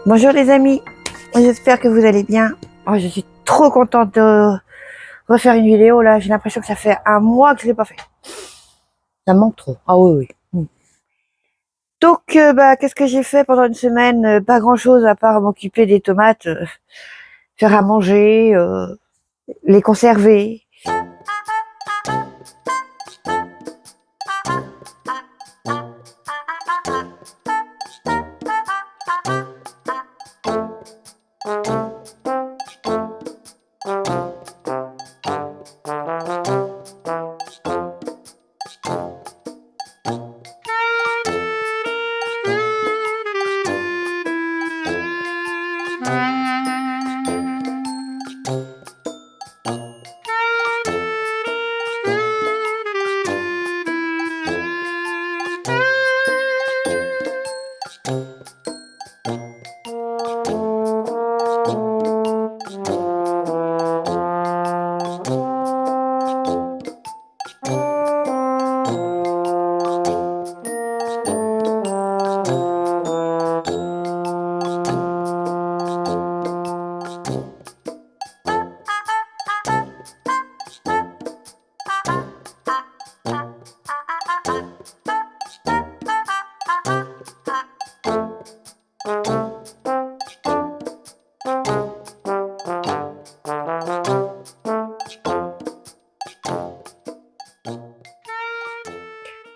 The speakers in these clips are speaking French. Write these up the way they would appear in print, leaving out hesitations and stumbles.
Bonjour les amis, j'espère que vous allez bien. Oh, je suis trop contente de refaire une vidéo là, j'ai l'impression que ça fait un mois que je l'ai pas fait. Ça me manque trop. Ah oui, oui. Donc qu'est-ce que j'ai fait pendant une semaine? Pas grand chose à part m'occuper des tomates, faire à manger, les conserver.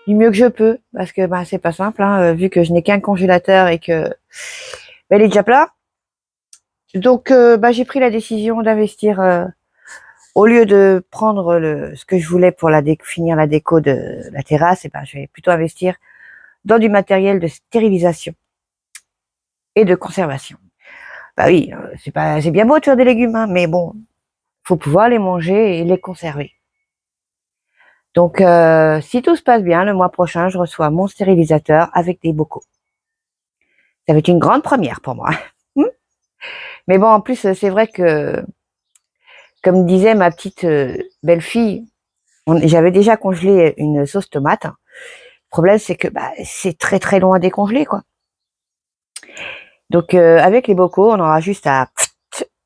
Du mieux que je peux, parce que c'est pas simple, hein, vu que je n'ai qu'un congélateur et que il est déjà plat. Donc j'ai pris la décision d'investir au lieu de prendre ce que je voulais pour finir la déco de la terrasse, je vais plutôt investir dans du matériel de stérilisation et de conservation. Bah oui, c'est bien beau de faire des légumes, hein, mais bon, faut pouvoir les manger et les conserver. Donc, si tout se passe bien, le mois prochain, je reçois mon stérilisateur avec des bocaux. Ça va être une grande première pour moi. Mais bon, en plus, c'est vrai que, comme disait ma petite belle-fille, j'avais déjà congelé une sauce tomate. Le problème, c'est que c'est très très long à décongeler, quoi. Donc, avec les bocaux, on aura juste à...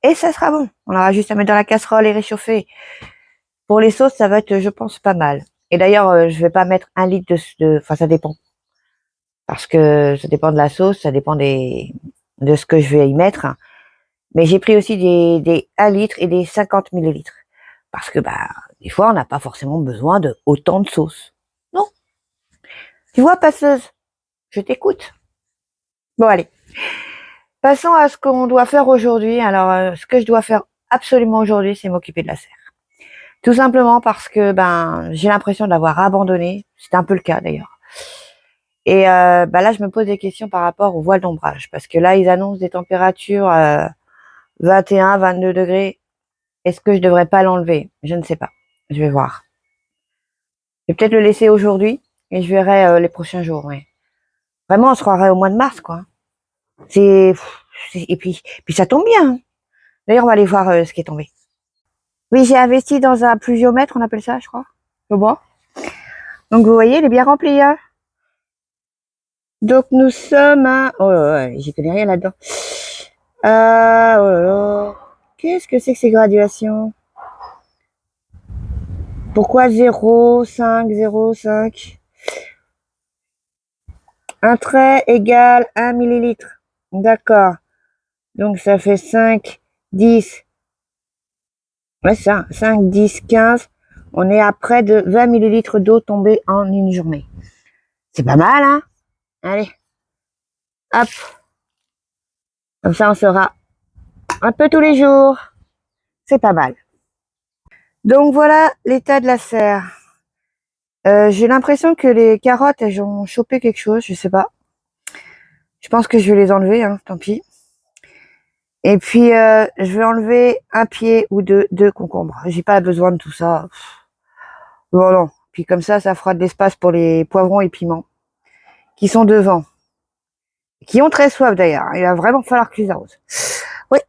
Et ça sera bon. On aura juste à mettre dans la casserole et réchauffer. Pour les sauces, ça va être, je pense, pas mal. Et d'ailleurs, je vais pas mettre 1 litre enfin, ça dépend. Parce que ça dépend de la sauce, ça dépend de ce que je vais y mettre. Mais j'ai pris aussi des 1 litre et des 50 millilitres. Parce que, des fois, on n'a pas forcément besoin de autant de sauce. Non. Tu vois, passeuse, je t'écoute. Bon, allez. Passons à ce qu'on doit faire aujourd'hui. Alors, ce que je dois faire absolument aujourd'hui, c'est m'occuper de la serre. Tout simplement parce que j'ai l'impression de l'avoir abandonné. C'est un peu le cas d'ailleurs. Et là, je me pose des questions par rapport au voile d'ombrage. Parce que là, ils annoncent des températures 21, 22 degrés. Est-ce que je devrais pas l'enlever? Je ne sais pas. Je vais voir. Je vais peut-être le laisser aujourd'hui et je verrai les prochains jours. Ouais. Vraiment, on se croirait au mois de mars, quoi. Et puis ça tombe bien. D'ailleurs, on va aller voir ce qui est tombé. Oui, j'ai investi dans un pluviomètre, on appelle ça, je crois, le bois. Donc, vous voyez, il est bien rempli, hein. Donc, nous sommes à... Oh là là, j'y connais rien là-dedans. Oh là là. Qu'est-ce que c'est que ces graduations? Pourquoi 0, 5, 0, 5? Un trait égale 1 millilitre. D'accord. Donc, ça fait 5, 10. Ouais, ça, 5, 10, 15. On est à près de 20 millilitres d'eau tombée en une journée. C'est pas mal, hein? Allez. Hop. Comme ça, on sera un peu tous les jours. C'est pas mal. Donc, voilà l'état de la serre. J'ai l'impression que les carottes, elles ont chopé quelque chose, je sais pas. Je pense que je vais les enlever, hein, tant pis. Et puis, je vais enlever un pied ou deux concombres. J'ai pas besoin de tout ça. Bon, non. Puis comme ça fera de l'espace pour les poivrons et piments qui sont devant. Qui ont très soif d'ailleurs. Il va vraiment falloir que je les arrose. Oui.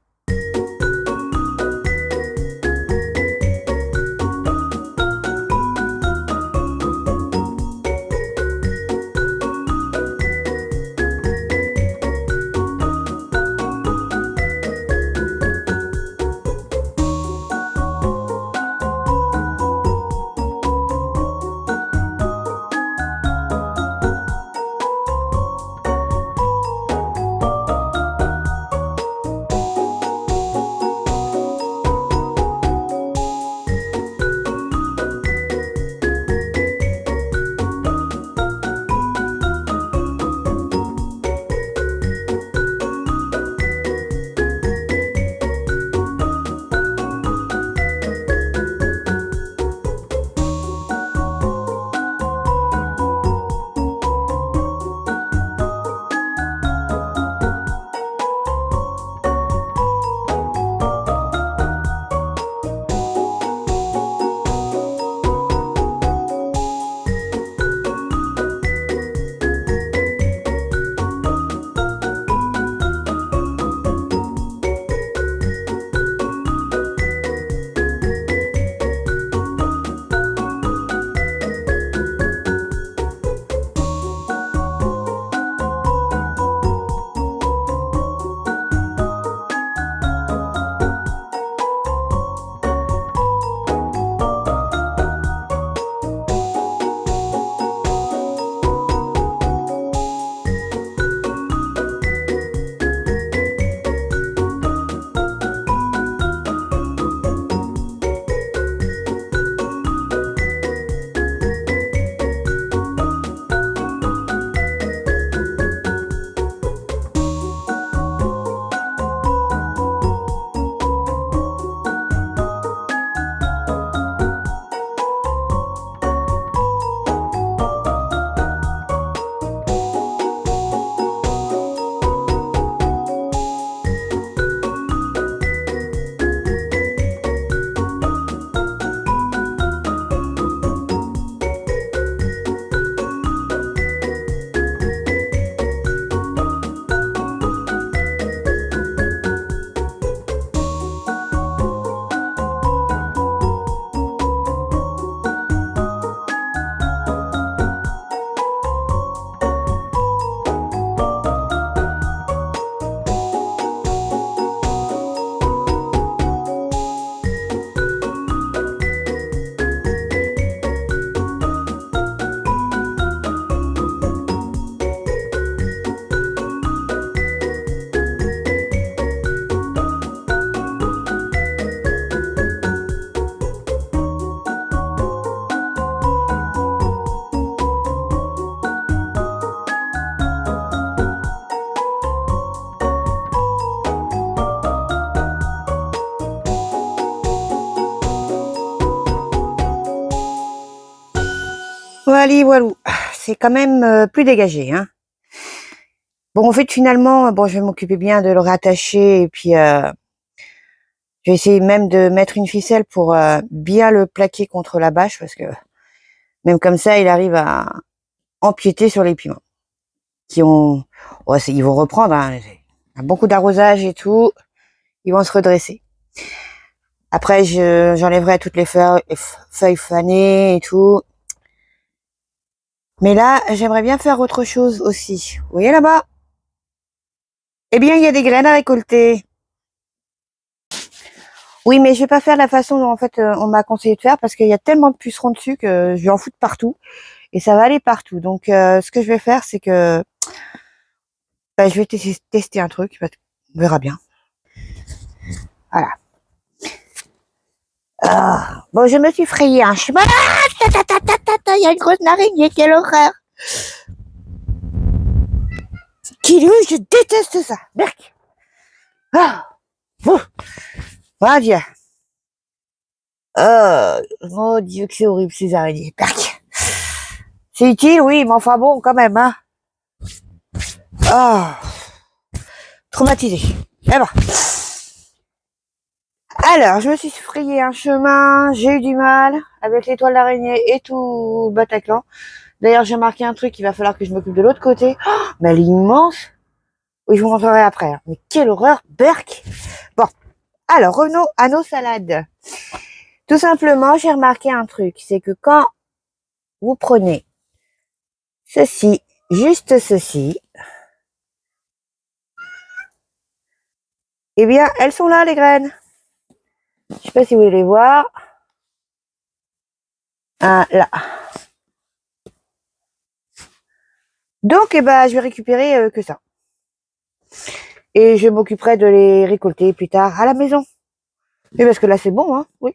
Voilà, voilà. C'est quand même plus dégagé, hein. Bon, en fait, finalement, bon, je vais m'occuper bien de le rattacher et puis je vais essayer même de mettre une ficelle pour bien le plaquer contre la bâche parce que même comme ça, il arrive à empiéter sur les piments qui ont, ouais, ils vont reprendre, hein, beaucoup d'arrosage et tout, ils vont se redresser. Après, j'enlèverai toutes les feuilles fanées et tout. Mais là, j'aimerais bien faire autre chose aussi. Vous voyez là-bas? Eh bien, il y a des graines à récolter. Oui, mais je vais pas faire la façon dont en fait on m'a conseillé de faire parce qu'il y a tellement de pucerons dessus que je vais en foutre partout et ça va aller partout. Donc, ce que je vais faire, c'est que je vais tester un truc. On verra bien. Voilà. Bon, je me suis frayé un chemin. Il y a une grosse araignée, quelle horreur. Kilou, je déteste ça. Berk. Va, viens. Mon Dieu, que c'est horrible ces araignées. Berk. C'est utile, oui, mais enfin bon, quand même, hein. Traumatisé. Eh ben. Alors, je me suis frayé un chemin, j'ai eu du mal avec les toiles d'araignée et tout le Bataclan. D'ailleurs, j'ai marqué un truc, il va falloir que je m'occupe de l'autre côté. Mais elle est immense. Oui, je vous montrerai après. Mais quelle horreur, berk. Bon, alors revenons à nos salades. Tout simplement, j'ai remarqué un truc, c'est que quand vous prenez ceci, juste ceci, eh bien, elles sont là, les graines. Je sais pas si vous voulez les voir. Là. Donc, je vais récupérer que ça. Et je m'occuperai de les récolter plus tard à la maison. Et parce que là, c'est bon, hein, oui.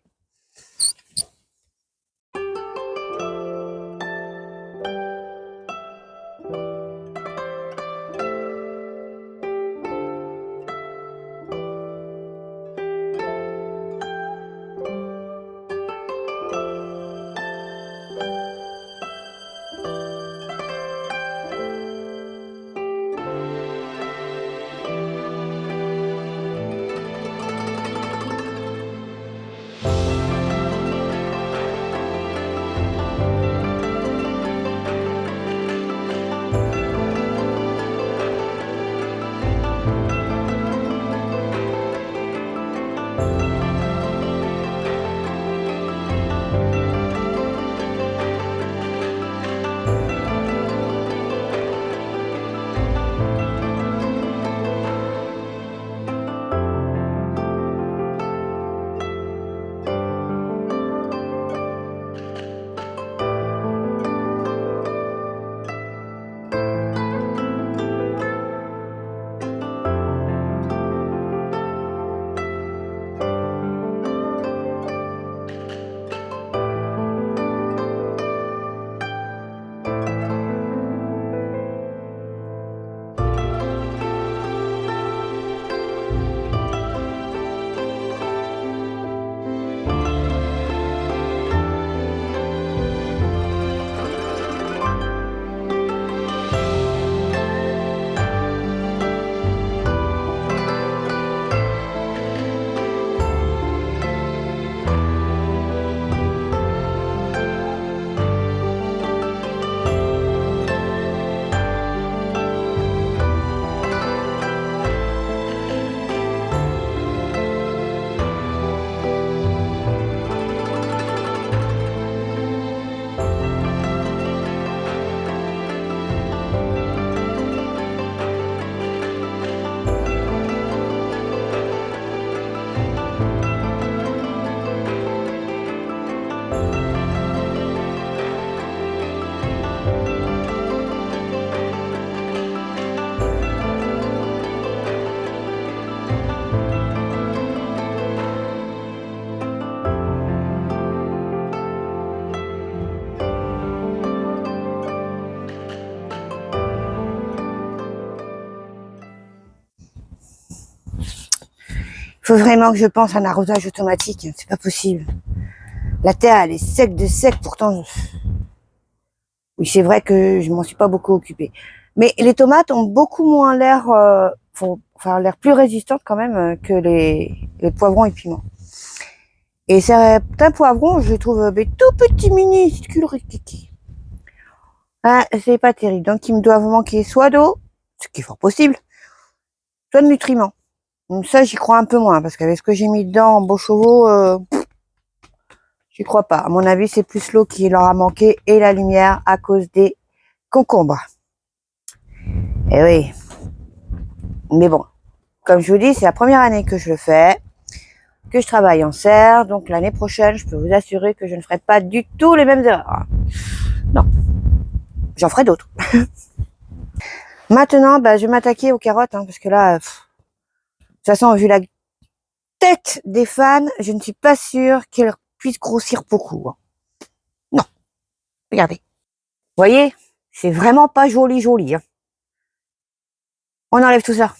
Il faut vraiment que je pense à un arrosage automatique. C'est pas possible. La terre, elle est sec de sec, pourtant. Oui, c'est vrai que je m'en suis pas beaucoup occupée. Mais les tomates ont beaucoup moins l'air, enfin l'air plus résistantes quand même que les poivrons et piments. Et certains poivrons, je les trouve tout petits minuscules rikiki. Ah, c'est pas terrible. Donc il me doit manquer soit d'eau, ce qui est fort possible, soit de nutriments. Donc ça, j'y crois un peu moins, parce qu'avec ce que j'ai mis dedans en beaux chevaux, j'y crois pas. À mon avis, c'est plus l'eau qui leur a manqué et la lumière à cause des concombres. Eh oui. Mais bon, comme je vous dis, c'est la première année que je le fais, que je travaille en serre, donc l'année prochaine, je peux vous assurer que je ne ferai pas du tout les mêmes erreurs. Non, j'en ferai d'autres. Maintenant, bah, je vais m'attaquer aux carottes, hein, parce que là, de toute façon, vu la tête des fans, je ne suis pas sûre qu'elles puissent grossir beaucoup. Hein. Non, regardez. Vous voyez, c'est vraiment pas joli joli. Hein. On enlève tout ça.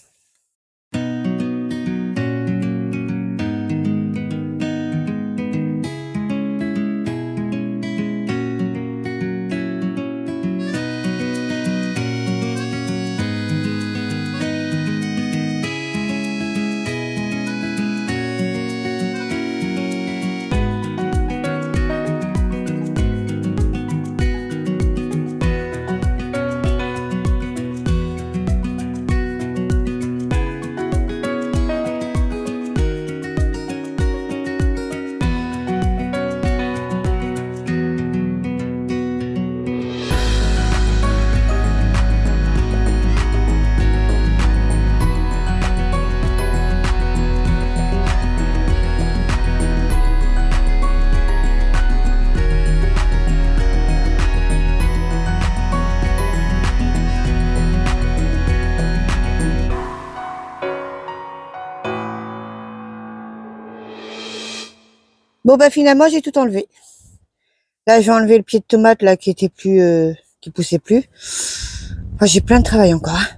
Bon bah finalement j'ai tout enlevé. Là j'ai enlevé le pied de tomate là qui était plus, qui poussait plus. Enfin, j'ai plein de travail encore. Hein.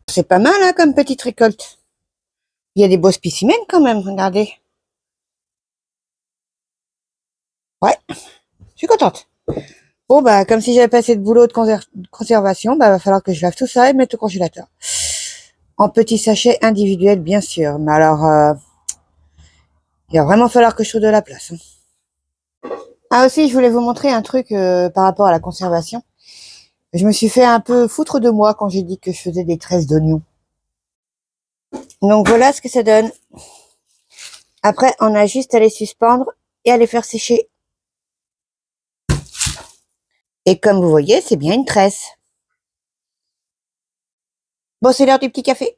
C'est pas mal hein, comme petite récolte. Il y a des beaux spécimens quand même, regardez. Ouais, je suis contente. Bon bah comme si j'avais pas assez de boulot de conservation, bah va falloir que je lave tout ça et mette au congélateur. En petits sachets individuels bien sûr. Mais alors il va vraiment falloir que je trouve de la place. Hein. Ah aussi, je voulais vous montrer un truc par rapport à la conservation. Je me suis fait un peu foutre de moi quand j'ai dit que je faisais des tresses d'oignons. Donc voilà ce que ça donne. Après, on a juste à les suspendre et à les faire sécher. Et comme vous voyez, c'est bien une tresse. Bon, c'est l'heure du petit café.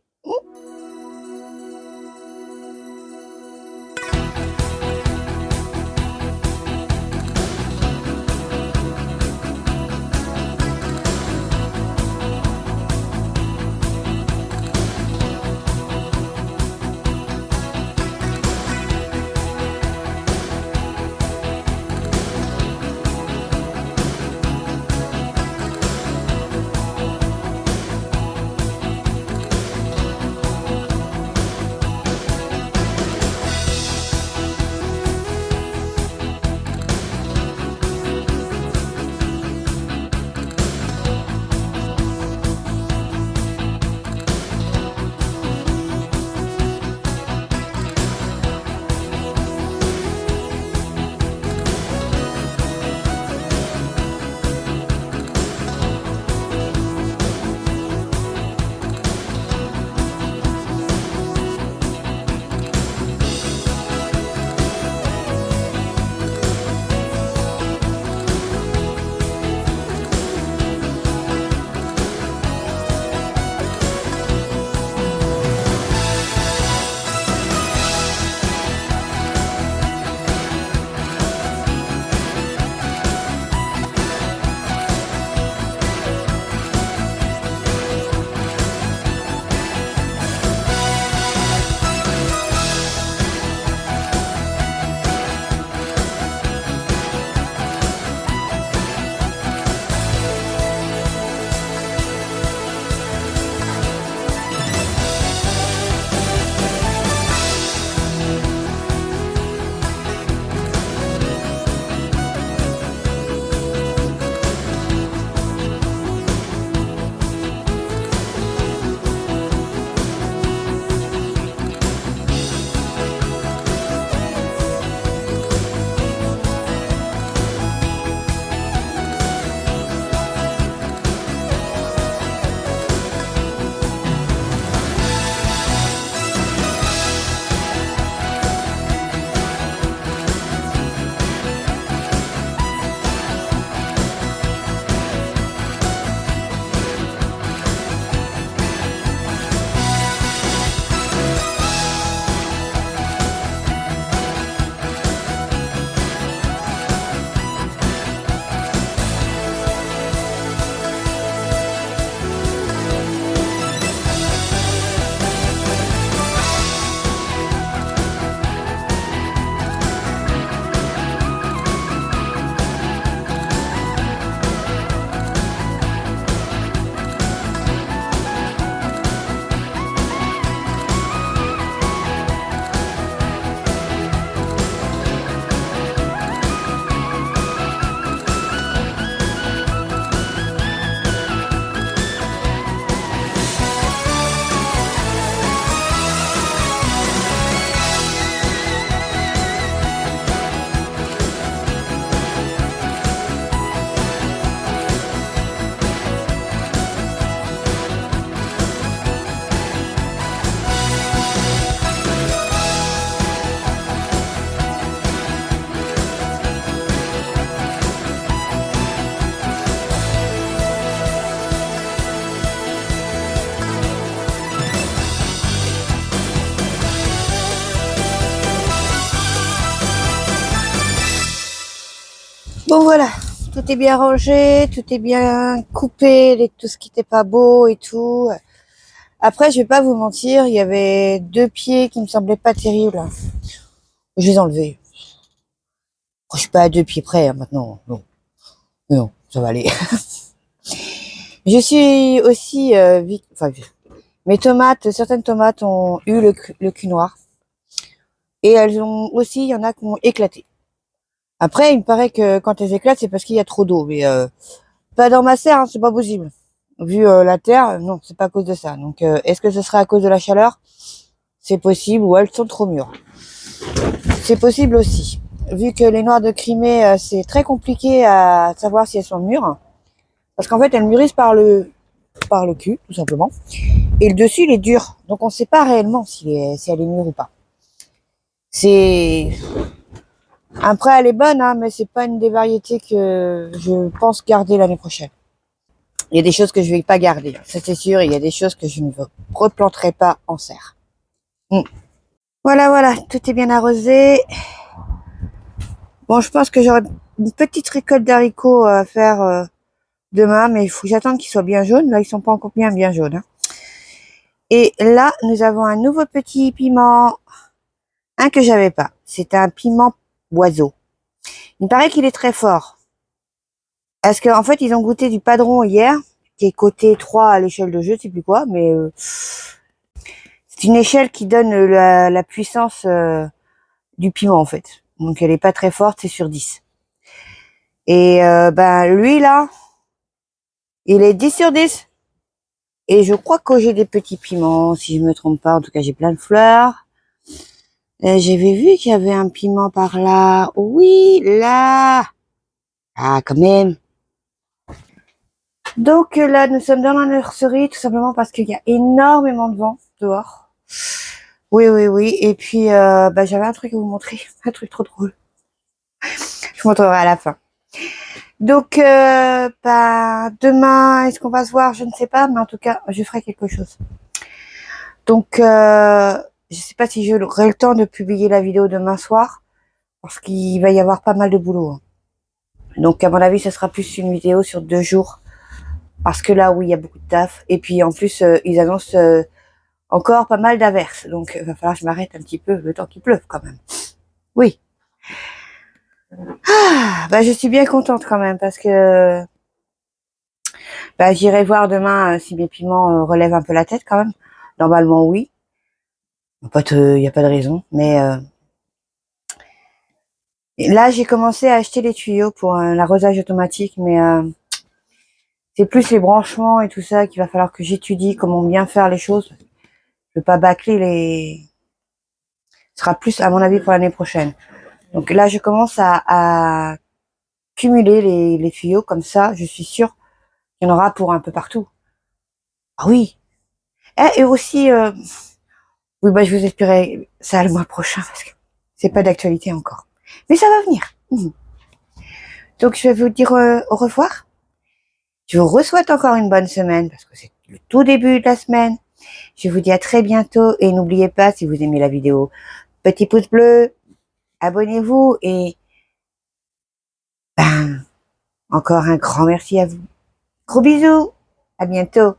Bon voilà, tout est bien rangé, tout est bien coupé, tout ce qui n'était pas beau et tout. Après, je vais pas vous mentir, il y avait 2 pieds qui me semblaient pas terribles. Je les ai enlevés. Je suis pas à 2 pieds près, hein, maintenant. Non, non, ça va aller. Je suis aussi, mes tomates, certaines tomates ont eu le cul noir. Et elles ont aussi, il y en a qui ont éclaté. Après, il me paraît que quand elles éclatent, c'est parce qu'il y a trop d'eau. Mais pas dans ma serre, hein, c'est pas possible. Vu la terre, non, c'est pas à cause de ça. Donc, est-ce que ce serait à cause de la chaleur? C'est possible, ou elles sont trop mûres. C'est possible aussi. Vu que les noix de Crimée, c'est très compliqué à savoir si elles sont mûres. Parce qu'en fait, elles mûrissent par le cul, tout simplement. Et le dessus, il est dur. Donc, on ne sait pas réellement si elle est mûre ou pas. C'est, après, elle est bonne, hein, mais c'est pas une des variétés que je pense garder l'année prochaine. Il y a des choses que je vais pas garder, ça c'est sûr. Il y a des choses que je ne replanterai pas en serre. Mm. Voilà, voilà, tout est bien arrosé. Bon, je pense que j'aurai une petite récolte d'haricots à faire demain, mais il faut que j'attende qu'ils soient bien jaunes. Là, ils sont pas encore bien jaunes, hein. Et là, nous avons un nouveau petit piment, un que j'avais pas. C'est un piment oiseau. Il paraît qu'il est très fort. Parce qu'en fait, ils ont goûté du padron hier, qui est coté 3 à l'échelle de jeu, je sais plus quoi, mais c'est une échelle qui donne la puissance du piment, en fait. Donc, elle est pas très forte, c'est sur 10. Et ben, lui, là, il est 10 sur 10. Et je crois que j'ai des petits piments, si je me trompe pas. En tout cas, j'ai plein de fleurs. J'avais vu qu'il y avait un piment par là. Oui, là. Ah, quand même. Donc là, nous sommes dans la nurserie, tout simplement parce qu'il y a énormément de vent dehors. Oui, oui, oui. Et puis, bah, j'avais un truc à vous montrer. Un truc trop drôle. Je vous montrerai à la fin. Donc, bah, demain, est-ce qu'on va se voir? Je ne sais pas, mais en tout cas, je ferai quelque chose. Donc, je sais pas si j'aurai le temps de publier la vidéo demain soir, parce qu'il va y avoir pas mal de boulot, hein. Donc, à mon avis, ce sera plus une vidéo sur 2 jours, parce que là, oui, il y a beaucoup de taf. Et puis, en plus, ils annoncent encore pas mal d'averses. Donc, il va falloir que je m'arrête un petit peu le temps qu'il pleuve quand même. Oui. Ah, bah, je suis bien contente quand même, parce que bah, j'irai voir demain si mes piments relèvent un peu la tête quand même. Normalement, oui. Il n'y a pas de raison. Mais là, j'ai commencé à acheter les tuyaux pour l'arrosage automatique, mais c'est plus les branchements et tout ça qu'il va falloir que j'étudie comment bien faire les choses. Je veux pas bâcler les. Ce sera plus, à mon avis, pour l'année prochaine. Donc là, je commence à cumuler les tuyaux comme ça. Je suis sûre qu'il y en aura pour un peu partout. Ah oui. Et aussi, oui, bah, je vous expliquerai ça le mois prochain parce que c'est pas d'actualité encore. Mais ça va venir. Mhm. Donc, je vais vous dire au revoir. Je vous souhaite encore une bonne semaine parce que c'est le tout début de la semaine. Je vous dis à très bientôt et n'oubliez pas, si vous aimez la vidéo, petit pouce bleu, abonnez-vous et ben, encore un grand merci à vous. Gros bisous. À bientôt.